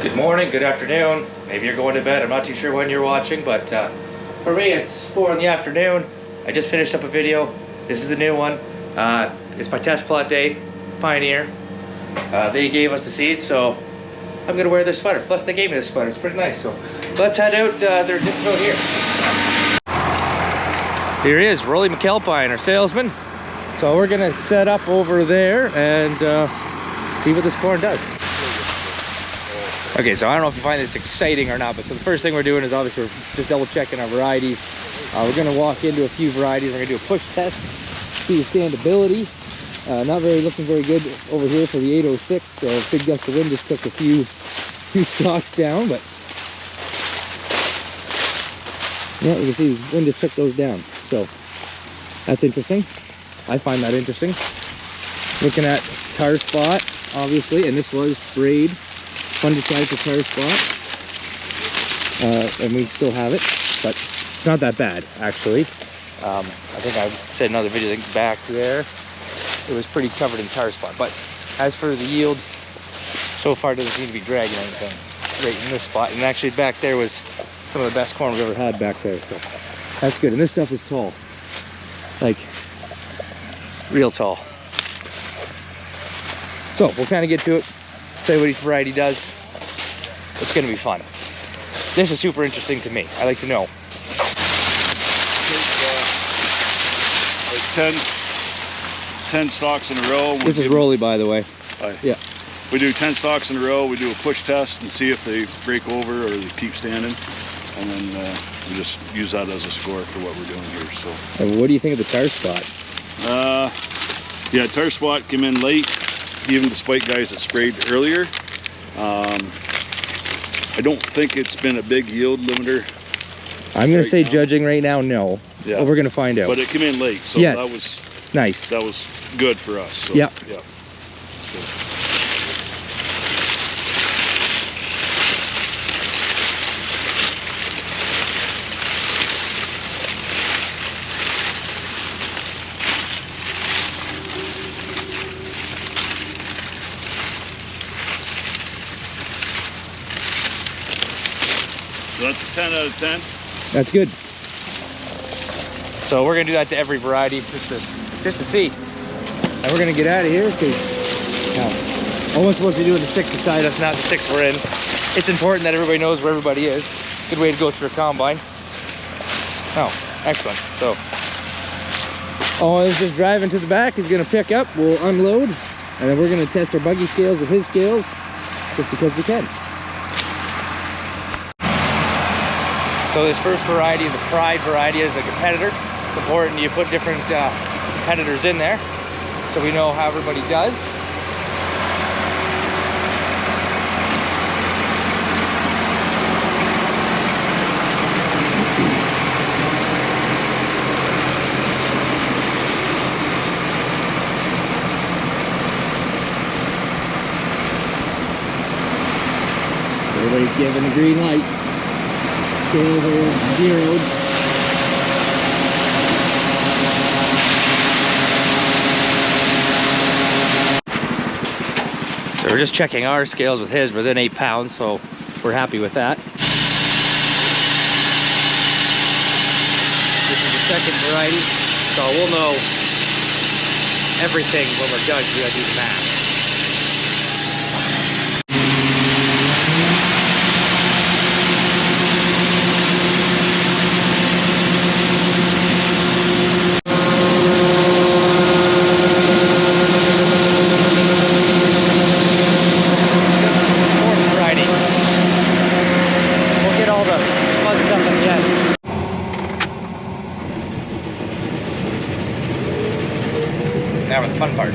Good morning, good afternoon. Maybe you're going to bed. I'm not too sure when you're watching, but for me it's 4 in the afternoon. I just finished up a video. This is the new one. It's my test plot day, Pioneer. They gave us the seed, so I'm gonna wear this sweater. Plus they gave me this sweater, it's pretty nice. So let's head out. They're just about here. Here he is, Rolly McAlpine, our salesman. So we're gonna set up over there and see what this corn does. Okay, so I don't know if you find this exciting or not, but so the first thing we're doing is obviously we're just double checking our varieties. We're gonna walk into a few varieties. We're gonna do a push test, see the standability. Not looking very good over here for the 806. So a big gust of wind just took a few stalks down, but yeah, you can see the wind just took those down. So that's interesting. I find that interesting. Looking at tar spot, obviously, and this was sprayed fungicide for tar spot, and we still have it, but it's not that bad actually. I think I said in another video, I think back there it was pretty covered in tar spot, but as for the yield, so far it doesn't seem to be dragging anything right in this spot. And actually back there was some of the best corn we've ever had back there, so that's good. And this stuff is tall, like real tall. So we'll kind of get to it, say what each variety does. It's gonna be fun. This is super interesting to me. I like to know. Like 10 stalks in a row. This is Rolly, by the way. Yeah. We do 10 stalks in a row. We do a push test and see if they break over or they keep standing. And then we just use that as a score for what we're doing here. So. And what do you think of the tar spot? Yeah, tar spot came in late, even despite guys that sprayed earlier. I don't think it's been a big yield limiter. I'm going to say, judging right now, no. Yeah. But we're going to find out. But it came in late, so yes. That was nice. That was good for us. So, yeah. Yeah. So. So that's a 10 out of 10. That's good. So we're gonna do that to every variety just to see. And we're gonna get out of here because all we're supposed to be doing the 6 beside us, not the 6 we're in. It's important that everybody knows where everybody is. Good way to go through a combine. Oh, excellent. So is just driving to the back. He's gonna pick up, we'll unload, and then we're gonna test our buggy scales with his scales just because we can. So this first variety is a Pride variety as a competitor. It's important you put different competitors in there so we know how everybody does. Everybody's giving the green light. Scales are zeroed. So we're just checking our scales with his within 8 pounds, so we're happy with that. This is the second variety, so we'll know everything when we're done. We gotta do the math. Now for the fun part.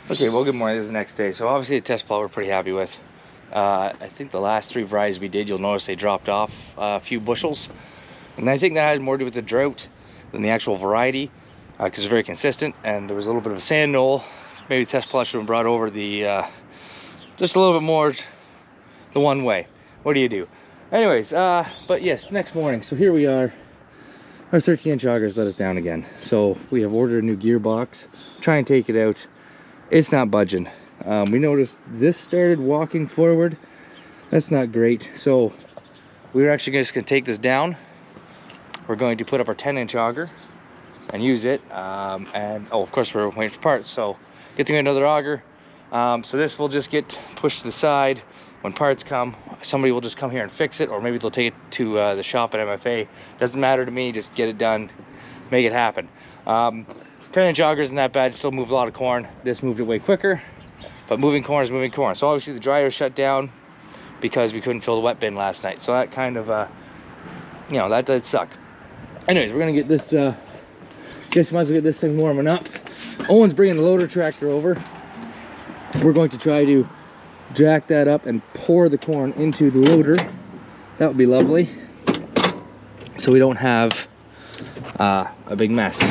Okay, well, good morning. This is the next day. So obviously the test plot we're pretty happy with. I think the last 3 varieties we did, you'll notice they dropped off a few bushels. And I think that had more to do with the drought than the actual variety, because it's very consistent. And there was a little bit of a sand knoll. Maybe the test plot should have brought over the, just a little bit more the one way. What do you do? Anyways, but yes, next morning. So here we are. Our 13-inch augers let us down again. So we have ordered a new gearbox. Try and take it out. It's not budging. We noticed this started walking forward. That's not great. So we're actually just going to take this down. We're going to put up our 10-inch auger and use it. And oh, of course, we're waiting for parts. So get to get another auger. So this will just get pushed to the side. When parts come, somebody will just come here and fix it, or maybe they'll take it to the shop at MFA. Doesn't matter to me. Just get it done, make it happen. 10-inch auger isn't that bad. It still moves a lot of corn. This moved it way quicker, but moving corn is moving corn. So obviously the dryer shut down because we couldn't fill the wet bin last night. So that kind of, you know, that did suck. Anyways, we're gonna get this. Guess we might as well get this thing warming up. Owen's bringing the loader tractor over. We're going to try to jack that up and pour the corn into the loader. That would be lovely, so we don't have a big mess.